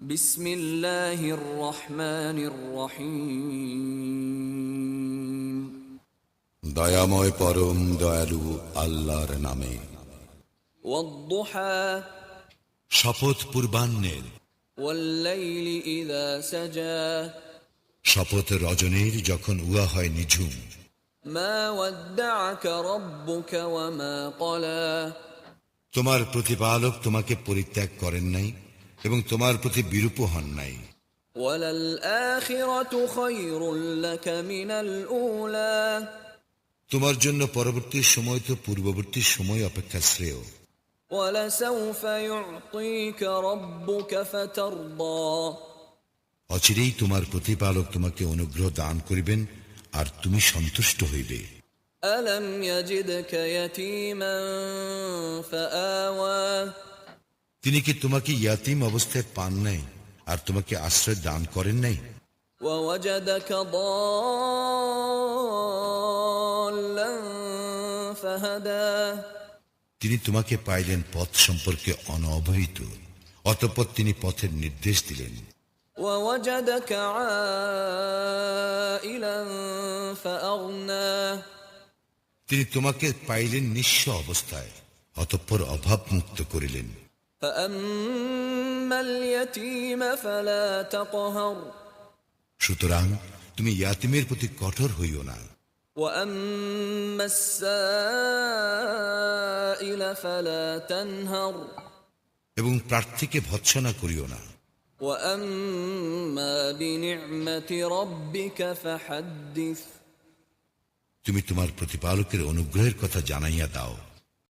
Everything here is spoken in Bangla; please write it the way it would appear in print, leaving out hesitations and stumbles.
বিসমিল্লাহির রহমানির রহিম। দয়াময় পরম দয়ালু আল্লাহর নামে। ওয়াদ-দুহা, শপথ পূর্বাহ্নের। ওয়াল-লাইলি ইযা সাজা, শপথ রজনীর যখন উহা হয় নিঝুম। মা ওয়াদ্দা'আকা রাব্বুকা ওয়া মা ক্বালা, তোমার প্রতিপালক তোমাকে পরিত্যাগ করেন নাই এবং তোমার প্রতি বিরূপ হন নাই। ওয়ালাল আখিরাতু খায়রুল লাকা মিনাল উলা, তোমার জন্য পরবর্তী সময় তো পূর্ববর্তী সময় অপেক্ষা শ্রেয়। ওয়ালাসাউফা ইউ'তিকা রাব্বুকা ফাতারদা, অচিরেই তোমার প্রতিপালক তোমাকে অনুগ্রহ দান করিবেন আর তুমি সন্তুষ্ট হইবে। আলাম ইয়াজিদকা ইয়াতীমান ফাআওয়া, তিনি কি তোমাকে ইয়াতীম অবস্থায় পান নাই আর তোমাকে আশ্রয় দান করেন নাই? ওয়াওয়াজাদাকা দাল্লান ফাহাদা, তিনি তোমাকে পাইলেন পথ সম্পর্কে অনবহিত, অতঃপর তিনি পথের নির্দেশ দিলেন। ওয়াওয়াজাদাকা আইলান ফাআগনা, তিনি তোমাকে পাইলেন নিঃস্ব অবস্থায়, অতঃপর অভাব মুক্ত করিলেন। ফাআম্মাল ইয়াতীমা ফালা তাকহার, সুতরাং তুমি ইয়াতীমের প্রতি কঠোর হইও না। ওয়াম্মাস সাইলা ফালা তানহার, এবং প্রার্থীকে ভৎসনা করিও না। ওয়াম্মা বিনি'মাতি রাব্বিকা ফাহাদ্দিস, তুমি তোমার প্রতিপালকের অনুগ্রহের কথা জানাইয়া দাও।